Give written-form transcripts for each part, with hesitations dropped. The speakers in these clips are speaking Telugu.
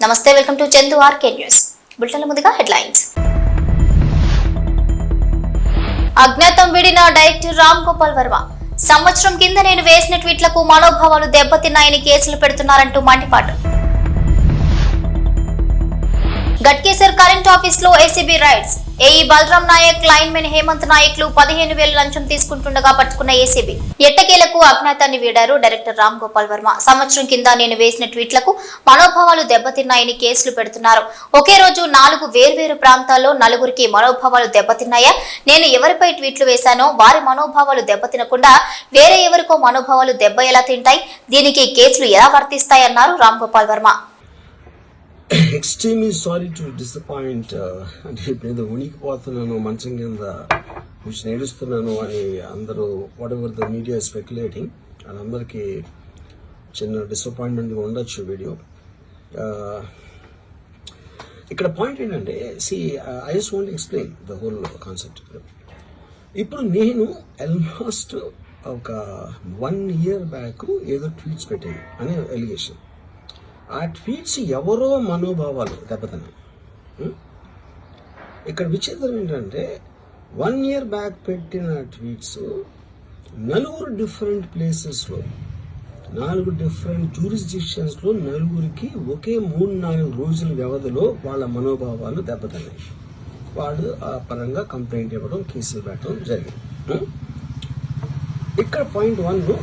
నమస్తే, welcome to Chandu RK news. బులెటిన్ల ముందుగా హెడ్లైన్స్. అజ్ఞాతం విడిన డైరెక్టర్ రామ్ గోపాల్ వర్మ. సంవత్సరం కింద నేను వేసిన ట్వీట్లకు మనోభావాలు దెబ్బతిన్నాయని కేసులు పెడుతున్నారంటూ మండిపాటు. గట్కేసర్ కరెంట్ ఆఫీస్ లో ACB raids. AE Balaram Naik, linemen Hemanth నాయక్లు 15,000 లంచం తీసుకుంటుండగా పట్టుకున్న ఏసీబీ. ఎట్టకేలకు అజ్ఞాతాన్ని వీడారు డైరెక్టర్ రామ్ గోపాల్ వర్మ. సంవత్సరం కింద నేను వేసిన ట్వీట్లకు మనోభావాలు దెబ్బతిన్నాయని కేసులు పెడుతున్నారు. ఒకే రోజు 4 వేర్వేరు ప్రాంతాల్లో నలుగురికి మనోభావాలు దెబ్బతిన్నాయా? నేను ఎవరిపై ట్వీట్లు వేశానో వారి మనోభావాలు దెబ్బతినకుండా వేరే ఎవరికో మనోభావాలు దెబ్బ ఎలా తింటాయి? దీనికి కేసులు ఎలా వర్తిస్తాయన్నారు Ram Gopal Varma. Extremely sorry to disappoint. అంటే ఇప్పుడు ఉనికిపోతున్నాను, మంచం కింద కూర్చొని ఏడుస్తున్నాను అని అందరూ what ever the media speculating, వాళ్ళందరికీ చిన్న డిసప్పాయింట్మెంట్గా ఉండొచ్చు వీడియో. ఇక్కడ పాయింట్ ఏంటంటే, I just want explain the whole concept. ఇప్పుడు నేను ఆల్మోస్ట్ ఒక 1 year బ్యాక్ ఏదో ట్వీట్స్ పెట్టాను అనే ఎలిగేషన్. ఆ ట్వీట్స్ ఎవరో మనోభావాలు దెబ్బతిన్నాయి. ఇక్కడ విచిత్రం ఏంటంటే, 1 year బ్యాక్ పెట్టిన ట్వీట్స్ 4 డిఫరెంట్ ప్లేసెస్లో, 4 డిఫరెంట్ జ్యూరిస్డిక్షన్స్లో నలుగురికి ఒకే 3-4 రోజుల వ్యవధిలో వాళ్ళ మనోభావాలు దెబ్బతిన్నాయి. వాళ్ళు ఆ పరంగా కంప్లైంట్ ఇవ్వడం, కేసులు పెట్టడం జరిగింది. ఇక్కడ పాయింట్ 1,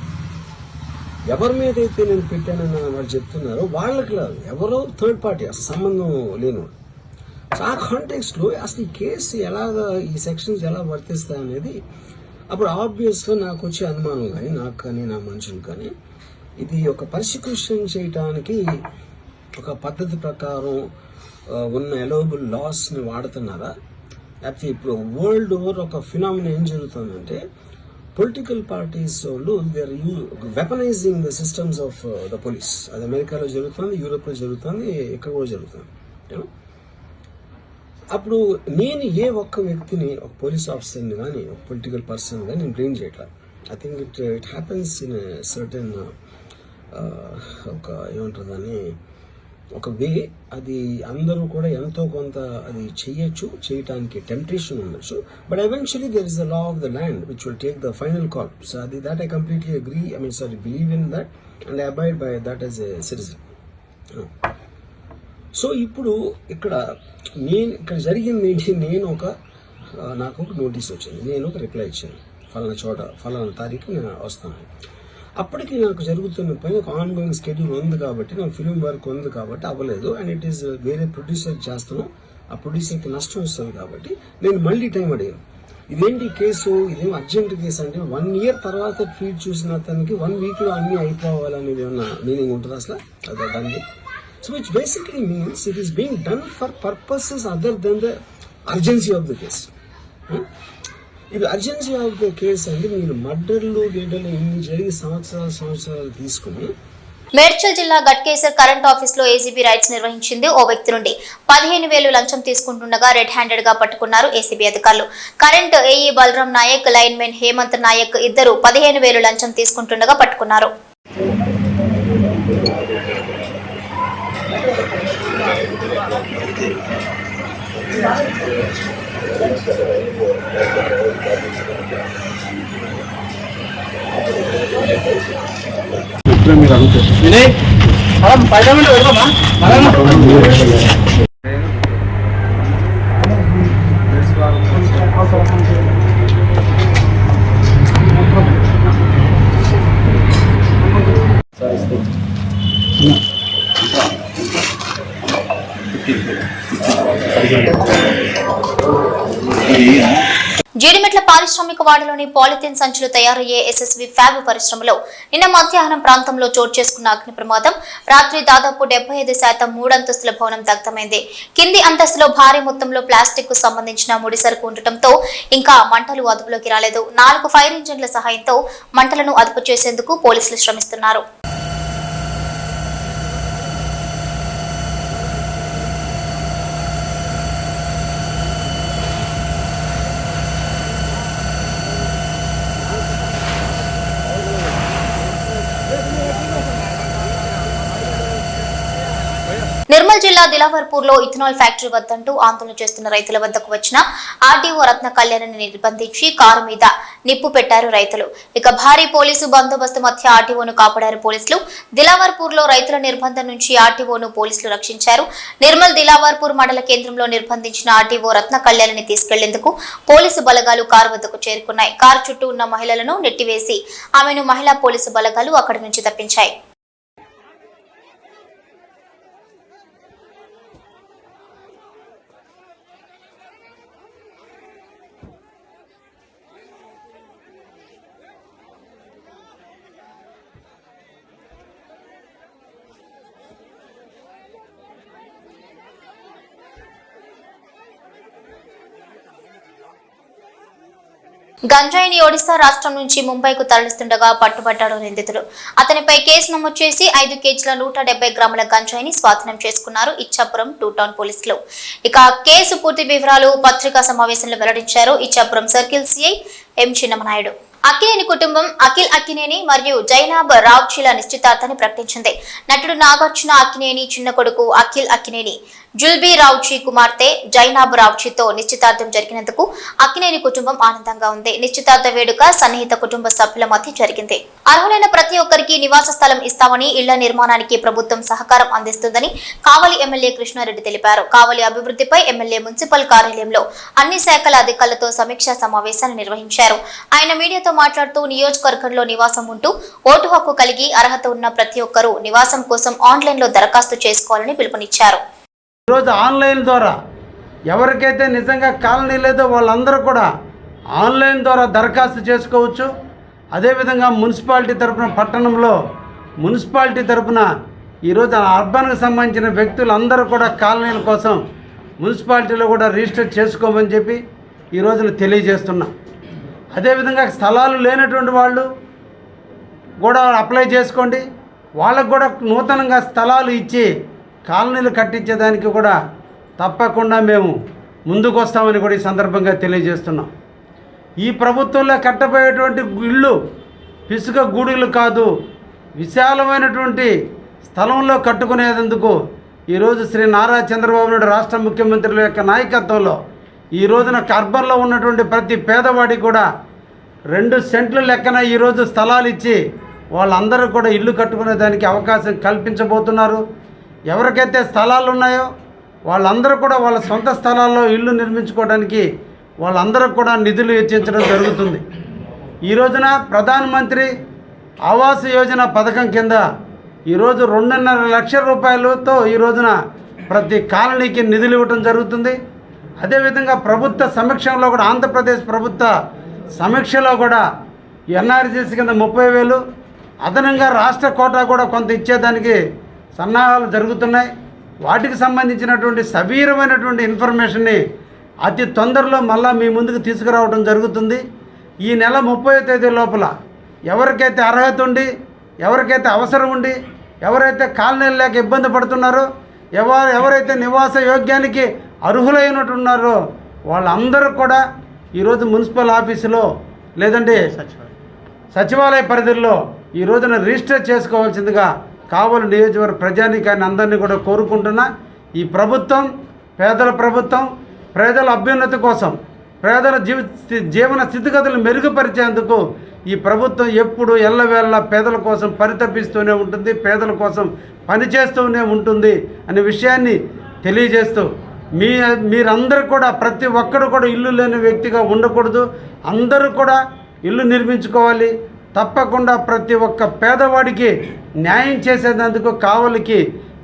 ఎవరి మీద అయితే నేను పెట్టానని వాళ్ళు చెప్తున్నారో వాళ్ళకి లేదు, ఎవరో థర్డ్ పార్టీ, అసలు సంబంధం లేనివాడు. సో ఆ కాంటెక్స్ట్లో అసలు ఈ కేసు ఎలాగా, ఈ సెక్షన్స్ ఎలా వర్తిస్తాయి అనేది అప్పుడు ఆబ్వియస్గా నాకు వచ్చే అనుమానం కానీ, నాకు కానీ నా మనుషులు కానీ, ఇది ఒక పర్సిక్యూషన్ చేయటానికి ఒక పద్ధతి ప్రకారం ఉన్న ఎలవబుల్ లాస్ని వాడుతున్నారా, లేకపోతే ఇప్పుడు వరల్డ్ ఓవర్ ఒక ఫినామినా ఏం జరుగుతుందంటే, పొలిటికల్ పార్టీస్ వాళ్ళు they are weaponising the systems of the police. అది అమెరికాలో జరుగుతుంది, యూరోప్లో జరుగుతుంది, ఇక్కడ కూడా జరుగుతుంది. అప్పుడు నేను ఏ ఒక్క వ్యక్తిని, ఒక పోలీస్ ఆఫీసర్ని కానీ, ఒక పొలిటికల్ పర్సన్ కానీ నేను బ్లేమ్ చేయట్లేదు. I think it happens in certain ఒక ఏమంటారు దాన్ని, ఒక వే. అది అందరూ కూడా ఎంతో కొంత అది చేయటానికి టెంప్టేషన్ ఉండొచ్చు. But eventually there is the law of the land which will take the final call. So అది that I completely agree, believe in that and I abide by that as a citizen. So ఇప్పుడు ఇక్కడ జరిగింది ఏంటి, నాకు ఒక నోటీస్ వచ్చింది, నేను ఒక రిప్లై ఇచ్చాను, ఫలానా చోట ఫలానా తారీఖు నేను వస్తాను. అప్పటికి నాకు జరుగుతున్న పని ఒక ఆన్గోయింగ్ స్కెడ్యూల్ ఉంది కాబట్టి, నాకు ఫిలిం వర్క్ ఉంది కాబట్టి అవ్వలేదు. అండ్ ఇట్ ఈస్ వేరే ప్రొడ్యూసర్ చేస్తున్నాం, ఆ ప్రొడ్యూసర్కి నష్టం వస్తుంది కాబట్టి నేను మళ్ళీ టైం అడిగాను. ఇదేంటి కేసు, ఇదేం అర్జెంట్ కేసు అంటే, 1 year తర్వాత ట్వీట్ చూసిన అతనికి 1 weekలో అన్నీ అయిపోవాలనేది ఏమన్నా మీనింగ్ ఉంటుంది అసలు దాన్ని? So which basically means it is being done for purposes other than the urgency of the case. ఇది అర్జెన్సీ ఆఫ్ ద కేసు అంటే, మీరు మర్డర్లు గేడర్లు ఇన్ని జరిగి సంవత్సరాలు తీసుకుని. మేడ్చల్ జిల్లా గట్కేసర్ కరెంట్ ఆఫీస్ లో ఏసీబీ రైడ్స్ నిర్వహించింది. ఓ వ్యక్తి నుండి 15,000 లంచం తీసుకుంటుండగా రెడ్ హ్యాండెడ్ గా పట్టుకున్నారు ఏసీబీ అధికారులు. Current AE Balaram Naik, linemen Hemanth Nayak ఇద్దరు 15,000 లంచం తీసుకుంటుండగా పట్టుకున్నారు. జీడిమెట్ల పారిశ్రామిక వాడలోని పాలిథిన్ సంచులు తయారయ్యే ఎస్ఎస్వి ఫ్యాబ్ పరిశ్రమలో నిన్న మధ్యాహ్నం ప్రాంతంలో చోటు చేసుకున్న అగ్ని ప్రమాదం. రాత్రి దాదాపు 75% 3 అంతస్తుల భవనం దగ్ధమైంది. కింది అంతస్తులో భారీ మొత్తంలో ప్లాస్టిక్ కు సంబంధించిన ముడి సరుకు ఉండటంతో ఇంకా మంటలు అదుపులోకి రాలేదు. 4 ఫైర్ ఇంజన్ల సహాయంతో మంటలను అదుపు చేసేందుకు పోలీసులు శ్రమిస్తున్నారు. నిర్మల్ జిల్లా దిలావర్పూర్లో ఇథనాల్ ఫ్యాక్టరీ వద్దంటూ ఆందోళన చేస్తున్న రైతుల వద్దకు వచ్చిన ఆర్డీఓ రత్న కళ్యాణ్ని నిర్బంధించి కారు మీద నిప్పు పెట్టారు రైతులు. ఇక భారీ పోలీసు బందోబస్తు మధ్య ఆర్టీఓను కాపాడారు పోలీసులు. దిలావర్పూర్లో రైతుల నిర్బంధం నుంచి ఆర్టీఓను పోలీసులు రక్షించారు. నిర్మల్ దిలావర్పూర్ మండల కేంద్రంలో నిర్బంధించిన ఆర్టీఓ రత్న కళ్యాణ్ని తీసుకెళ్లేందుకు పోలీసు బలగాలు కారు వద్దకు చేరుకున్నాయి. కారు చుట్టూ ఉన్న మహిళలను నెట్టివేసి ఆమెను మహిళా పోలీసు బలగాలు అక్కడి నుంచి తప్పించాయి. గంజాయిని ఒడిశా రాష్ట్రం నుంచి ముంబైకు తరలిస్తుండగా పట్టుబడ్డాడు నిందితుడు. అతనిపై కేసు నమోదు చేసి 5 కేజీల 170 గ్రాముల గంజాయిని స్వాధీనం చేసుకున్నారు ఇచ్చాపురం 2 టౌన్ పోలీసులు. ఇక కేసు పూర్తి వివరాలు పత్రికా సమావేశంలో వెల్లడించారు ఇచ్చాపురం సర్కిల్ సిఐ ఎం చిన్నమనాయుడు. అక్కినేని కుటుంబం అఖిల్ అక్కినేని మరియు జైనాబ్ రావ్చీల నిశ్చితార్థాన్ని ప్రకటించింది. నటుడు నాగార్జున అక్కినేని చిన్న కొడుకు అఖిల్ అక్కినేని జుల్బీ రావ్చీ కుమార్తె జైనాబ్ రావ్చీతో నిశ్చితార్థం జరిగినందుకు అక్కినేని కుటుంబం ఆనందంగా ఉంది. నిశ్చితార్థ వేడుక సన్నిహిత కుటుంబ సభ్యుల మధ్య జరిగింది. అర్హులైన ప్రతి ఒక్కరికి నివాస స్థలం ఇస్తామని, ఇళ్ల నిర్మాణానికి ప్రభుత్వం సహకారం అందిస్తుందని కావలి ఎమ్మెల్యే కృష్ణారెడ్డి తెలిపారు. కావలి అభివృద్ధిపై ఎమ్మెల్యే మున్సిపల్ కార్యాలయంలో అన్ని శాఖల అధికారులతో సమీక్షా సమావేశాన్ని నిర్వహించారు. ఆయన మీడియాతో మాట్లాడుతూ నియోజకవర్గంలో నివాసం ఉంటూ ఓటు హక్కు కలిగి అర్హత ఉన్న ప్రతి ఒక్కరూ నివాసం కోసం ఆన్లైన్లో దరఖాస్తు చేసుకోవాలని పిలుపునిచ్చారు. ఈరోజు ఆన్లైన్ ద్వారా ఎవరికైతే నిజంగా కాలనీ లేదో వాళ్ళందరూ కూడా ఆన్లైన్ ద్వారా దరఖాస్తు చేసుకోవచ్చు. అదేవిధంగా మున్సిపాలిటీ తరపున పట్టణంలో మున్సిపాలిటీ తరపున ఈరోజు అర్బన్కి సంబంధించిన వ్యక్తులందరూ కూడా కాలనీల కోసం మున్సిపాలిటీలో కూడా రిజిస్టర్ చేసుకోమని చెప్పి ఈ రోజున తెలియజేస్తున్నాం. అదేవిధంగా స్థలాలు లేనటువంటి వాళ్ళు కూడా అప్లై చేసుకోండి. వాళ్ళకు కూడా నూతనంగా స్థలాలు ఇచ్చి కాలనీలు కట్టించేదానికి కూడా తప్పకుండా మేము ముందుకు వస్తామని కూడా ఈ సందర్భంగా తెలియజేస్తున్నాం. ఈ ప్రభుత్వంలో కట్టబోయేటువంటి ఇళ్ళు పిసుక గూడులు కాదు, విశాలమైనటువంటి స్థలంలో కట్టుకునేందుకు ఈరోజు శ్రీ నారా చంద్రబాబు నాయుడు రాష్ట్ర ముఖ్యమంత్రుల యొక్క నాయకత్వంలో ఈ రోజున అర్బన్లో ఉన్నటువంటి ప్రతి పేదవాడికి కూడా 2 సెంట్ల లెక్కన ఈరోజు స్థలాలు ఇచ్చి వాళ్ళందరూ కూడా ఇల్లు కట్టుకునే దానికి అవకాశం కల్పించబోతున్నారు. ఎవరికైతే స్థలాలు ఉన్నాయో వాళ్ళందరూ కూడా వాళ్ళ సొంత స్థలాల్లో ఇల్లు నిర్మించుకోవడానికి వాళ్ళందరూ కూడా నిధులు వెచ్చించడం జరుగుతుంది. ఈ రోజున ప్రధానమంత్రి ఆవాస్ యోజన పథకం కింద ఈరోజు 2.5 లక్షల రూపాయలతో ఈ రోజున ప్రతి కాలనీకి నిధులు ఇవ్వడం జరుగుతుంది. అదేవిధంగా ప్రభుత్వ సమీక్షలో కూడా ఆంధ్రప్రదేశ్ ప్రభుత్వ సమీక్షలో కూడా ఎన్ఆర్జీసీ కింద 30,000 అదనంగా రాష్ట్ర కోటా కూడా కొంత ఇచ్చేదానికి సన్నాహాలు జరుగుతున్నాయి. వాటికి సంబంధించినటువంటి సవీరమైనటువంటి ఇన్ఫర్మేషన్ని అతి తొందరలో మళ్ళా మీ ముందుకు తీసుకురావడం జరుగుతుంది. ఈ నెల 30వ తేదీ లోపల ఎవరికైతే అర్హత ఉండి, ఎవరికైతే అవసరం ఉండి, ఎవరైతే కాలనీలు లేక ఇబ్బంది పడుతున్నారో, ఎవరైతే నివాస యోగ్యానికి అర్హులైనట్టున్నారో వాళ్ళందరూ కూడా ఈరోజు మున్సిపల్ ఆఫీసులో లేదంటే సచివాలయ పరిధిలో ఈ రోజున రిజిస్టర్ చేసుకోవాల్సిందిగా కావలి నియోజకవర్గ ప్రజానీకాన్ని అందరినీ కూడా కోరుకుంటున్నా. ఈ ప్రభుత్వం పేదల ప్రభుత్వం, పేదల అభ్యున్నతి కోసం, పేదల జీవన స్థితిగతులు మెరుగుపరిచేందుకు ఈ ప్రభుత్వం ఎప్పుడు ఎల్లవేళ పేదల కోసం పరితపిస్తూనే ఉంటుంది, పేదల కోసం పనిచేస్తూనే ఉంటుంది అనే విషయాన్ని తెలియజేస్తూ మీరందరూ కూడా ప్రతి ఒక్కరు కూడా ఇల్లు లేని వ్యక్తిగా ఉండకూడదు. అందరూ కూడా ఇల్లు నిర్మించుకోవాలి. తప్పకుండా ప్రతి ఒక్క పేదవాడికి న్యాయం చేసేందుకు కావలికి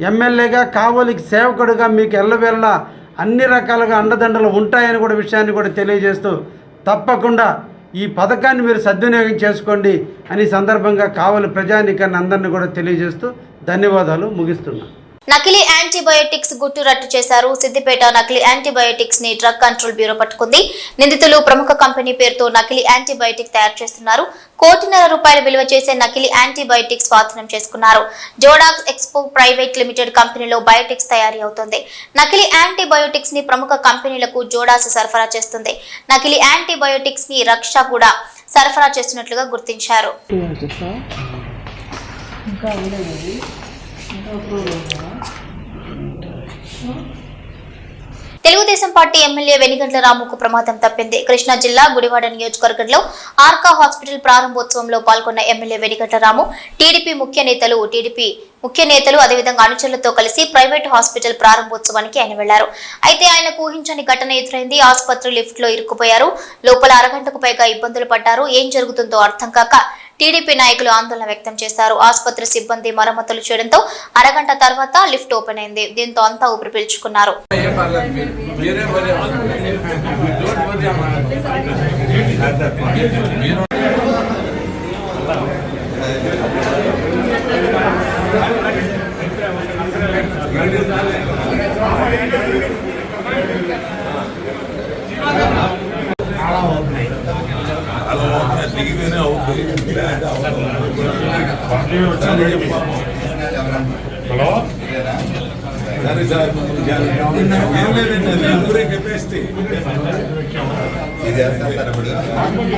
ఎమ్మెల్యేగా, కావలికి సేవకుడిగా మీకు ఎల్లవేళ అన్ని రకాలుగా అండదండలు ఉంటాయని కూడా విషయాన్ని కూడా తెలియజేస్తూ తప్పకుండా ఈ పథకాన్ని మీరు సద్వినియోగం చేసుకోండి అని సందర్భంగా కావలి ప్రజానీకాన్ని అందరినీ కూడా తెలియజేస్తూ ధన్యవాదాలు ముగిస్తున్నాను. నకిలీ యాంటీబయోటిక్స్ గుట్టు రట్టు చేశారు. సిద్దిపేట నకిలీ యాంటీబయోటిక్స్ ని డ్రగ్ కంట్రోల్ బ్యూరో పట్టుకుంది. నిందితులు ప్రముఖ కంపెనీ పేరుతో నకిలీ యాంటీబయోటిక్ తయారు చేస్తున్నారు. 1.5 కోటి రూపాయలు విలువ చేసే నకిలీ యాంటీబయోటిక్స్ స్వాధీనం చేసుకున్నారు. జోడాక్స్ ఎక్స్పో ప్రైవేట్ లిమిటెడ్ కంపెనీలో బయోటిక్స్ తయారీ అవుతుంది. నకిలీ యాంటీబయోటిక్స్ ని ప్రముఖ కంపెనీలకు జోడాస్ సరఫరా చేస్తుంది. నకిలీ యాంటీబయోటిక్స్ ని రక్ష కూడా సరఫరా చేస్తున్నట్లుగా గుర్తించారు. తెలుగుదేశం పార్టీ ఎమ్మెల్యే వెనిగండ్ల రాముకు ప్రమాదం తప్పింది. కృష్ణా జిల్లా గుడివాడ నియోజకవర్గంలో ఆర్కా హాస్పిటల్ ప్రారంభోత్సవంలో పాల్గొన్న ఎమ్మెల్యే వెనిగండ్ల రాము టీడీపీ ముఖ్య నేతలు అదేవిధంగా అనుచరులతో కలిసి ప్రైవేటు హాస్పిటల్ ప్రారంభోత్సవానికి ఆయన వెళ్లారు. అయితే ఆయనకు ఊహించని ఘటన ఎదురైంది. ఆసుపత్రి లిఫ్ట్ లో ఇరుక్కుపోయారు. లోపల అరగంటకు పైగా ఇబ్బందులు పడ్డారు. ఏం జరుగుతుందో అర్థం కాక టీడీపీ నాయకులు ఆందోళన వ్యక్తం చేశారు. ఆసుపత్రి సిబ్బంది మరమ్మతులు చేయడంతో అరగంట తర్వాత లిఫ్ట్ ఓపెన్ అయింది. దీంతో అంతా ఊపిరి పీల్చుకున్నారు.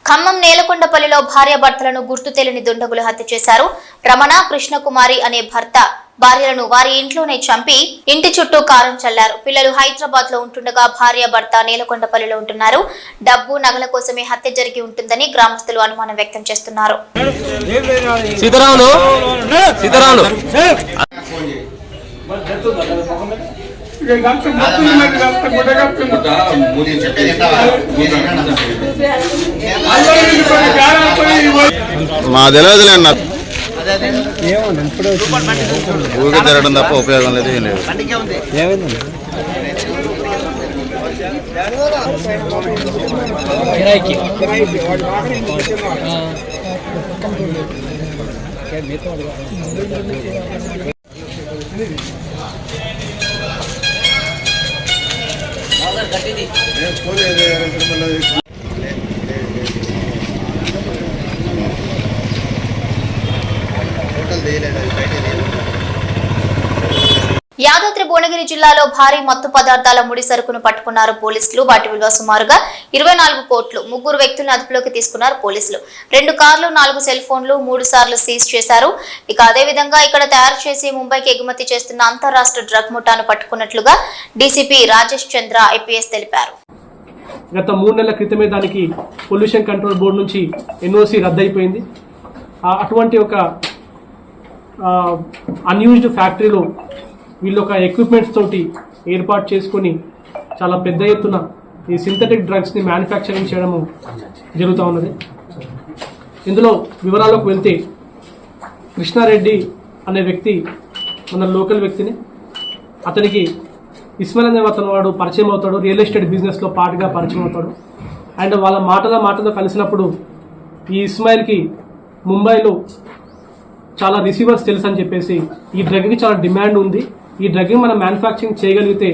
ఖమ్మం నేలకొండపల్లిలో భార్యాభర్తలను గుర్తు తెలియని దుండగులు హత్య చేశారు. రమణ, కృష్ణకుమారి అనే భర్త భార్యలను వారి ఇంట్లోనే చంపి ఇంటి చుట్టూ కారం చల్లారు. పిల్లలు హైదరాబాద్ లో ఉంటుండగా భార్యాభర్త నేలకొండపల్లిలో ఉంటున్నారు. డబ్బు, నగల కోసమే హత్య జరిగి ఉంటుందని గ్రామస్తులు అనుమానం వ్యక్తం చేస్తున్నారు. మా తెలియదులే అన్న, ఊరికే తిరగడం తప్ప ఉపయోగం లేదు, ఏం లేదు. యాదాద్రి భువనగిరి జిల్లాలో భారీ మత్తు పదార్థాల ముడి సరుకును పట్టుకున్నారు పోలీసులు. వాటి విలువ సుమారుగా 24 కోట్లు. 3 వ్యక్తులను అదుపులోకి తీసుకున్నారు పోలీసులు. 2 కార్లు, 4 సెల్ ఫోన్లు 3 సార్లు సీజ్ చేశారు. ఇక అదేవిధంగా ఇక్కడ తయారు చేసి ముంబైకి ఎగుమతి చేస్తున్న అంతర్రాష్ట్ర డ్రగ్ ముఠాను పట్టుకున్నట్లుగా డీసీపీ రాజేష్ చంద్ర ఐపీఎస్ తెలిపారు. గత 3 నెలల క్రితమే దానికి పొల్యూషన్ కంట్రోల్ బోర్డు నుంచి ఎన్ఓసి రద్దయిపోయింది. అటువంటి ఒక అన్యూజ్డ్ ఫ్యాక్టరీలో వీళ్ళు ఒక ఎక్విప్మెంట్స్ తోటి ఏర్పాటు చేసుకొని చాలా పెద్ద ఎత్తున ఈ సింథటిక్ డ్రగ్స్ని మ్యానుఫ్యాక్చరింగ్ చేయడము జరుగుతూ ఉన్నది. ఇందులో వివరాలకు వెళ్తే కృష్ణారెడ్డి అనే వ్యక్తి మన లోకల్ వ్యక్తిని, అతనికి ఇస్మాయిల్ అనే అతను వాడు పరిచయం అవుతాడు. రియల్ ఎస్టేట్ బిజినెస్లో పార్ట్గా పరిచయం అవుతాడు. అండ్ వాళ్ళ మాటతో కలిసినప్పుడు ఈ ఇస్మాయిల్కి ముంబైలో చాలా రిసీవర్స్ తెలుసు అని చెప్పేసి ఈ డ్రగ్కి చాలా డిమాండ్ ఉంది, ఈ డ్రగ్ని మనం మ్యానుఫ్యాక్చరింగ్ చేయగలిగితే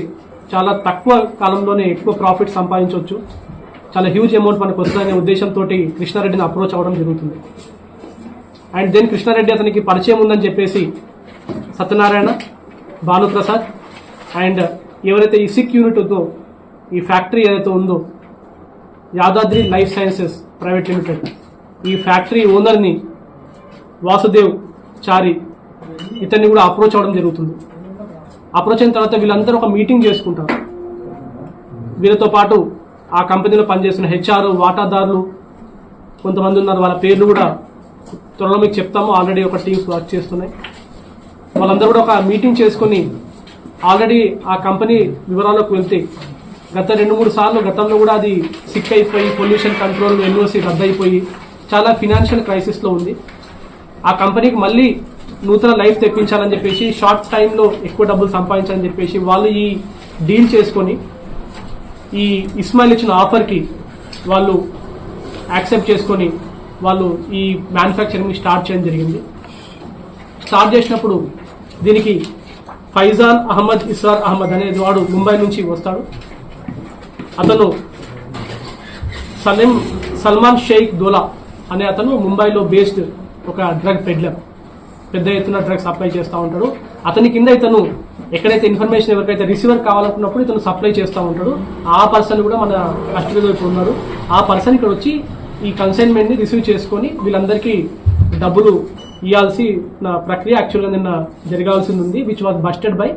చాలా తక్కువ కాలంలోనే ఎక్కువ ప్రాఫిట్ సంపాదించవచ్చు, చాలా హ్యూజ్ అమౌంట్ మనకు వస్తుందనే ఉద్దేశంతో కృష్ణారెడ్డిని అప్రోచ్ అవ్వడం జరుగుతుంది. అండ్ దెన్ కృష్ణారెడ్డి అతనికి పరిచయం ఉందని చెప్పేసి సత్యనారాయణ, భానుప్రసాద్ అండ్ ఎవరైతే ఈ సిక్ యూనిట్ ఉందో, ఈ ఫ్యాక్టరీ ఏదైతే ఉందో Yadadri life sciences private limited, ఈ ఫ్యాక్టరీ ఓనర్ని వాసుదేవ్ చారి ఇతన్ని కూడా అప్రోచ్ అవ్వడం జరుగుతుంది. అప్రోచ్ అయిన తర్వాత వీళ్ళందరూ ఒక మీటింగ్ చేసుకుంటారు. వీళ్ళతో పాటు ఆ కంపెనీలో పనిచేస్తున్న హెచ్ఆర్, వాటాదారులు కొంతమంది ఉన్నారు. వాళ్ళ పేర్లు కూడా త్వరలో మీకు చెప్తాము. ఆల్రెడీ ఒక టీమ్స్ వర్క్ చేస్తున్నాయి. వాళ్ళందరూ కూడా ఒక మీటింగ్ చేసుకొని ఆల్రెడీ ఆ కంపెనీ వివరాల్లోకి వెళ్తే గత 2-3 సార్లు గతంలో కూడా అది సిక్ అయిపోయి పొల్యూషన్ కంట్రోల్ ఎన్ఓసి రద్దయిపోయి చాలా ఫినాన్షియల్ క్రైసిస్లో ఉంది. ఆ కంపెనీకి మళ్ళీ నూతన లైఫ్ తెప్పించాలని చెప్పేసి, షార్ట్ టైంలో ఎక్కువ డబ్బులు సంపాదించాలని చెప్పేసి వాళ్ళు ఈ డీల్ చేసుకొని ఈ ఇస్మాయిల్ ఇచ్చిన ఆఫర్కి వాళ్ళు యాక్సెప్ట్ చేసుకొని వాళ్ళు ఈ మ్యానుఫ్యాక్చరింగ్ స్టార్ట్ చేయడం జరిగింది. స్టార్ట్ చేసినప్పుడు దీనికి ఫైజాన్ అహ్మద్, ఇస్రార్ అహ్మద్ అనేది వాడు ముంబై నుంచి వస్తాడు. అతను సల్మాన్ షేక్ దోలా అనే అతను ముంబైలో బేస్డ్ ఒక డ్రగ్ పెడ్లర్, పెద్ద ఎత్తున డ్రగ్స్ సప్లై చేస్తూ ఉంటాడు. అతని కింద ఇతను ఎక్కడైతే ఇన్ఫర్మేషన్ ఎవరికైతే రిసీవర్ కావాలనుకున్నప్పుడు ఇతను సప్లై చేస్తూ ఉంటాడు. ఆ పర్సన్ కూడా మన కస్టడీలో ఇప్పుడు ఉన్నాడు. ఆ పర్సన్ ఇక్కడ వచ్చి ఈ కన్సైన్మెంట్ని రిసీవ్ చేసుకొని వీళ్ళందరికీ డబ్బులు ఇవ్వాల్సిన ప్రక్రియ యాక్చువల్గా నిన్న జరగాల్సింది ఉంది, which was busted by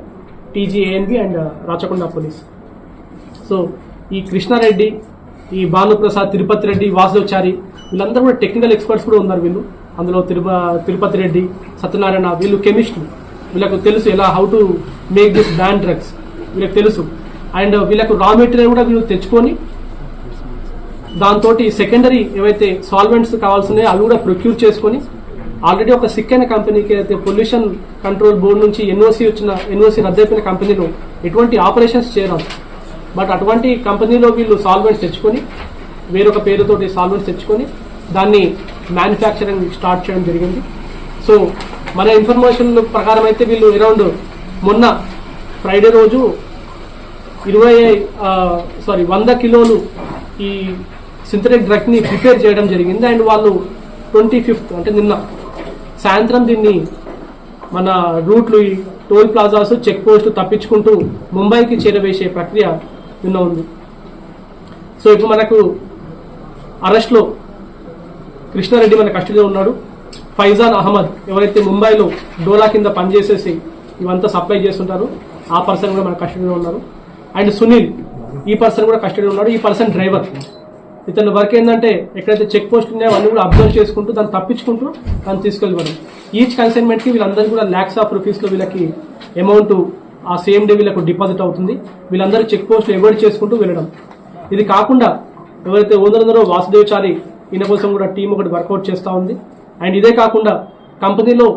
TGANB and Rachakonda police. So ఈ కృష్ణారెడ్డి, ఈ భానుప్రసాద్, తిరుపతి రెడ్డి, వాసుదేవచారి వీళ్ళందరూ కూడా టెక్నికల్ ఎక్స్పర్ట్స్ కూడా ఉన్నారు. వీళ్ళు అందులో తిరుపతి రెడ్డి, సత్యనారాయణ వీళ్ళు కెమిస్టులు. వీళ్ళకు తెలుసు ఎలా how to make this ban drugs వీళ్ళకి తెలుసు. అండ్ వీళ్ళకు రా మెటీరియల్ కూడా వీళ్ళు తెచ్చుకొని దాంతో సెకండరీ ఏవైతే సాల్వెంట్స్ కావాల్సినాయో అవి కూడా ప్రొక్యూర్ చేసుకొని ఆల్రెడీ ఒక సిక్ అయిన కంపెనీకి అయితే పొల్యూషన్ కంట్రోల్ బోర్డు నుంచి ఎన్ఓసి రద్దయిపోయిన కంపెనీలో ఎటువంటి ఆపరేషన్స్ చేయరాదు. బట్ అటువంటి కంపెనీలో వీళ్ళు సాల్వెంట్స్ తెచ్చుకొని వేరొక పేరుతోటి సాల్వెంట్స్ తెచ్చుకొని దాన్ని మ్యానుఫ్యాక్చరింగ్ స్టార్ట్ చేయడం జరిగింది. సో మన ఇన్ఫర్మేషన్ ప్రకారం అయితే వీళ్ళు అరౌండ్ మొన్న ఫ్రైడే రోజు 100 కిలోలు ఈ సింథటిక్ డ్రగ్ని ప్రిపేర్ చేయడం జరిగింది. అండ్ వాళ్ళు 25th అంటే నిన్న సాయంత్రం దీన్ని మన రూట్లు, ఈ టోల్ ప్లాజాస్, చెక్ పోస్టు తప్పించుకుంటూ ముంబైకి చేరవేసే ప్రక్రియ నిన్న ఉంది. సో ఇప్పుడు మనకు అరెస్ట్లో కృష్ణారెడ్డి మన కస్టడీలో ఉన్నాడు. ఫైజాన్ అహ్మద్ ఎవరైతే ముంబైలో డోలా కింద పనిచేసేసి ఇవంతా సప్లై చేస్తుంటారు ఆ పర్సన్ కూడా మన కస్టడీలో ఉన్నారు. అండ్ సునీల్ ఈ పర్సన్ కూడా కస్టడీలో ఉన్నాడు. ఈ పర్సన్ డ్రైవర్. ఇతని వర్క్ ఏంటంటే ఎక్కడైతే చెక్ పోస్ట్ ఉన్నాయో అవన్నీ కూడా అబ్జర్వ్ చేసుకుంటూ దాన్ని తప్పించుకుంటూ దాన్ని తీసుకెళ్ళిపోవడం. ఈచ్ కన్సైన్మెంట్కి వీళ్ళందరూ కూడా lakhs of rupeesలో వీళ్ళకి అమౌంట్ ఆ సేమ్ డే వీళ్ళకు డిపాజిట్ అవుతుంది. వీళ్ళందరూ చెక్ పోస్ట్లు అవాయిడ్ చేసుకుంటూ వెళ్ళడం. ఇది కాకుండా ఎవరైతే ఓనర్ వాసుదేవచారి ఈయన కోసం కూడా టీం ఒకటి వర్కౌట్ చేస్తూ ఉంది. అండ్ ఇదే కాకుండా కంపెనీలో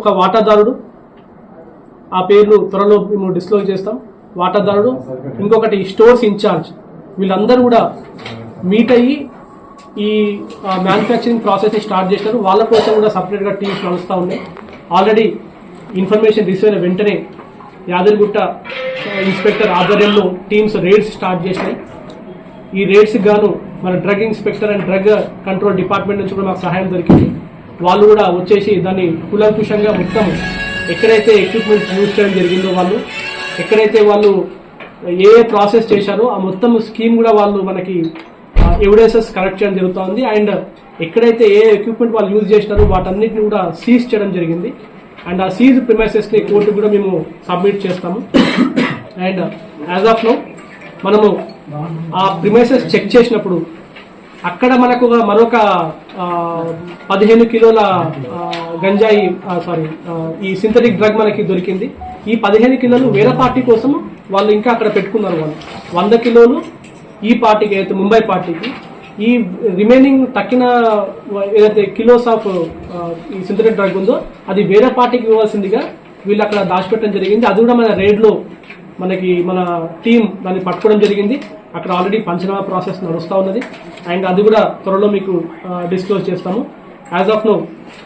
ఒక వాటాదారుడు, ఆ పేరును త్వరలో మేము డిస్క్లోజ్ చేస్తాం, వాటాదారుడు, ఇంకొకటి స్టోర్స్ ఇన్ఛార్జ్, వీళ్ళందరూ కూడా మీట్ అయ్యి ఈ మ్యానుఫ్యాక్చరింగ్ ప్రాసెస్ని స్టార్ట్ చేసినారు. వాళ్ళ కోసం కూడా సపరేట్గా టీమ్స్ నడుస్తూ ఉన్నాయి. ఆల్రెడీ ఇన్ఫర్మేషన్ రిసీవ్ అయిన వెంటనే యాదగిరిగుట్ట ఇన్స్పెక్టర్ ఆధ్వర్యంలో టీమ్స్ రేడ్స్ స్టార్ట్ చేసినాయి. ఈ రేడ్స్కి గాను మన drug inspector and drug control department నుంచి కూడా మాకు సహాయం దొరికింది. వాళ్ళు కూడా వచ్చేసి దాన్ని కూలంకుషంగా మొత్తం ఎక్కడైతే ఎక్విప్మెంట్స్ యూజ్ చేయడం జరిగిందో, వాళ్ళు ఎక్కడైతే వాళ్ళు ఏ ప్రాసెస్ చేశారో ఆ మొత్తం స్కీమ్ కూడా వాళ్ళు మనకి ఎవిడెన్సెస్ కలెక్ట్ చేయడం జరుగుతుంది. అండ్ ఎక్కడైతే ఏ ఎక్విప్మెంట్ వాళ్ళు యూజ్ చేసినారో వాటన్నిటిని కూడా సీజ్ చేయడం జరిగింది. అండ్ ఆ సీజ్ ప్రిమైసెస్ని కోర్టు కూడా మేము సబ్మిట్ చేస్తాము. అండ్ యాజ్ ఆఫ్ నౌ మనము ఆ ప్రిమైసెస్ చెక్ చేసినప్పుడు అక్కడ మనకు మరొక 15 కిలోల గంజాయి ఈ సింథటిక్ డ్రగ్ మనకి దొరికింది. ఈ 15 కిలోలు వేరే పార్టీ కోసం వాళ్ళు ఇంకా అక్కడ పెట్టుకున్నారు. వాళ్ళు 100 కిలోలు ఈ పార్టీకి, అయితే ముంబై పార్టీకి, ఈ రిమైనింగ్ తక్కిన ఏదైతే కిలోస్ ఆఫ్ ఈ సింథటిక్ డ్రగ్ ఉందో అది వేరే పార్టీకి ఇవ్వాల్సిందిగా వీళ్ళు అక్కడ దాచిపెట్టడం జరిగింది. అది కూడా మన రేడ్లో మన టీం దాన్ని పట్టుకోవడం జరిగింది. అక్కడ ఆల్రెడీ పంచనామా ప్రాసెస్ నడుస్తూ ఉన్నది. అండ్ అది కూడా త్వరలో మీకు డిస్క్లోజ్ చేస్తాము. యాజ్ ఆఫ్ నో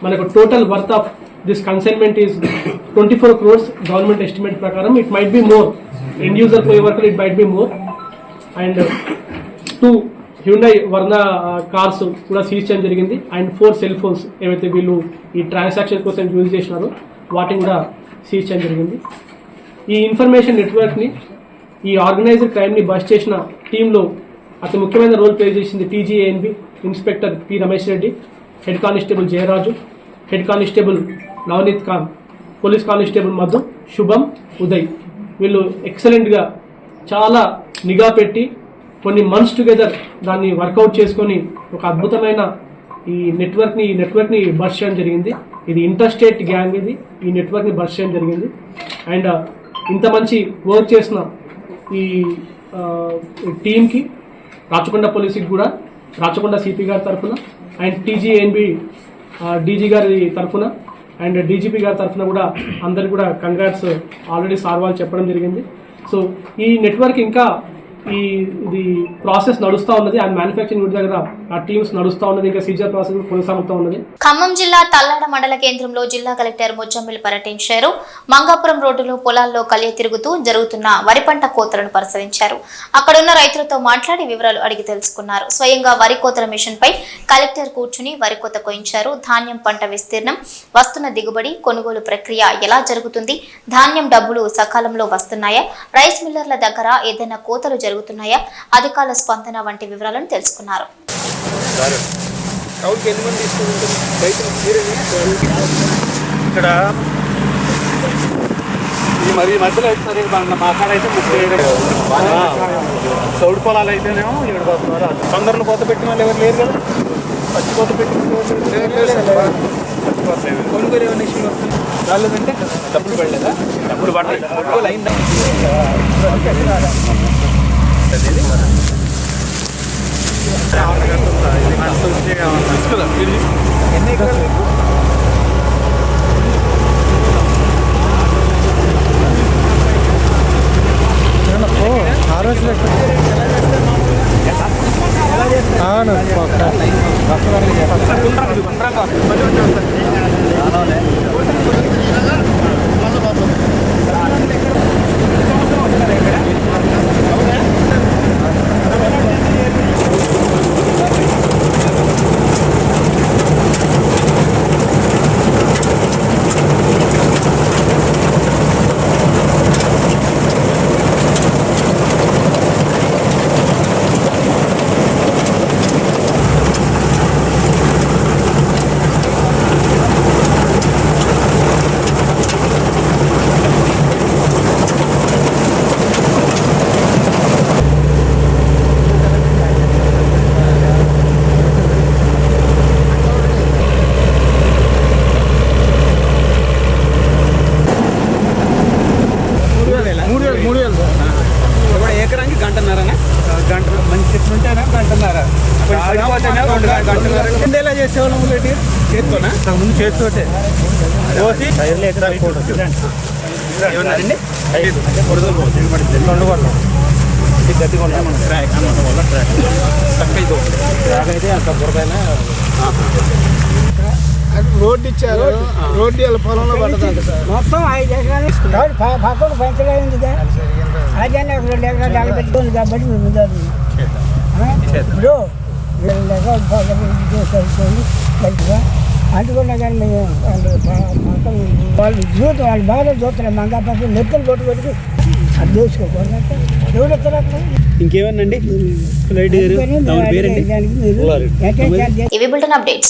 మనకు total worth of this consignment is 24 crores government estimate ప్రకారం. It might be more, end user పోయే వరకు it might be more. And 2 Hyundai Verna cars కూడా సీజ్ చేయడం జరిగింది. అండ్ 4 సెల్ ఫోన్స్ ఏవైతే వీళ్ళు ఈ ట్రాన్సాక్షన్ కోసం యూజ్ చేసినారో వాటిని కూడా సీజ్ చేయడం జరిగింది. ఈ ఇన్ఫర్మేషన్ నెట్వర్క్ని, ఈ ఆర్గనైజ్డ్ క్రైమ్ని బస్ట్ చేసిన టీంలో అతి ముఖ్యమైన రోల్ ప్లే చేసింది TGANB inspector P Ramesh Reddy, head constable Jayaraju, head constable Navneet Khan, police constable Madhu, Shubham, Uday. వీళ్ళు ఎక్సలెంట్గా చాలా నిఘా పెట్టి కొన్ని మంత్స్ టుగెదర్ దాన్ని వర్కౌట్ చేసుకొని ఒక అద్భుతమైన ఈ నెట్వర్క్ని బస్ట్ చేయడం జరిగింది. ఇది ఇంటర్స్టేట్ గ్యాంగ్, ఇది ఈ నెట్వర్క్ని బస్ట్ చేయడం జరిగింది. అండ్ ఇంత మంచి వర్క్ చేసిన ఈ టీంకి, రాచకొండ పోలీసుకి కూడా, రాచకొండ సిపి గారి తరఫున అండ్ TGANB డీజీ గారి తరఫున అండ్ DGP గారి తరఫున కూడా అందరికి కూడా కంగ్రాట్స్ ఆల్రెడీ సార్ వాళ్ళు చెప్పడం జరిగింది. సో ఈ నెట్వర్క్ ఇంకా ఇది ప్రాసెస్ నడుస్తూ ఉన్నది. అండ్ మ్యానుఫ్యాక్చరింగ్ యూనిట్ దగ్గర ఆ టీమ్స్ నడుస్తూ ఉన్నది. ఇంకా సీజర్ ప్రాసెస్ కొనసాగుతూ ఉన్నది. ఖమ్మం జిల్లా తల్లాడ మండల కేంద్రంలో జిల్లా కలెక్టర్ ముచ్చమ్మిల్ పర్యటించారు. మంగాపురం రోడ్డులో పొలాల్లో కలియ తిరుగుతూ జరుగుతున్న వరి పంట కోతలను పరిశీలించారు. అక్కడున్న రైతులతో మాట్లాడి వివరాలు అడిగి తెలుసుకున్నారు. స్వయంగా వరి కోతల మిషన్ పై కలెక్టర్ కూర్చుని వరి కోత కోయించారు. ధాన్యం పంట విస్తీర్ణం, వస్తున్న దిగుబడి, కొనుగోలు ప్రక్రియ ఎలా జరుగుతుంది, ధాన్యం డబ్బులు సకాలంలో వస్తున్నాయా, రైస్ మిల్లర్ల దగ్గర ఏదైనా కోతలు జరుగుతున్నాయా, అధికారుల స్పందన వంటి వివరాలను తెలుసుకున్నారు. ఇక్కడ మరి మధ్యలో అయితే మా కాడ అయితే 37 చౌడు పొలాలు అయితేనేమో 7 పోతున్నారు. తొందరలో కొత్త పెట్టిన వాళ్ళు ఎవరు లేరు కదా. పచ్చి కొత్త పెట్టిన కొనుగోలు ఏమైనా ఇష్యూలు వస్తుంది రాలేదంటే డబ్బులు పడలేదా? డబ్బులు పడలేదు. కొనుగోలు అయిందా? ఎన్ని ఎకరాలు? ఎకరానికి గంటన్నారనా? గంట మంచి చెట్లు ఉంటేనా గంటన్నారా? ఎలా చేసేవాళ్ళం చేతితోనా? ముందు చేతితోటే కోసి ఏమన్నారండి? గట్టి కొంటాం మనం ట్రాక్ అన్నమాట వల్ల ట్రాక్ తక్కువ ట్రాక్ అయితే అంత బురదైనా రోడ్డు ఇచ్చారు. రోడ్డు వాళ్ళ పొలంలో పడుతుంది సార్. మొత్తం 5 ఎకరాలు పక్కన పంచగా ఉంది అదే 2 ఎకరాలు పెట్టుకుంది కాబట్టి మేము ఇప్పుడు 2 ఎకరాలు సరిపోయింది మంచిగా అందుకున్నా కానీ మేము వాళ్ళు జీవితం వాళ్ళు బాగా చూస్తున్నారు. మంగా పక్కన నెప్పులు కొట్టు పెట్టి అది చేసుకోకూడదు. ఎవరు ఎత్తారు? ఇవి బులెటిన్ అప్డేట్స్.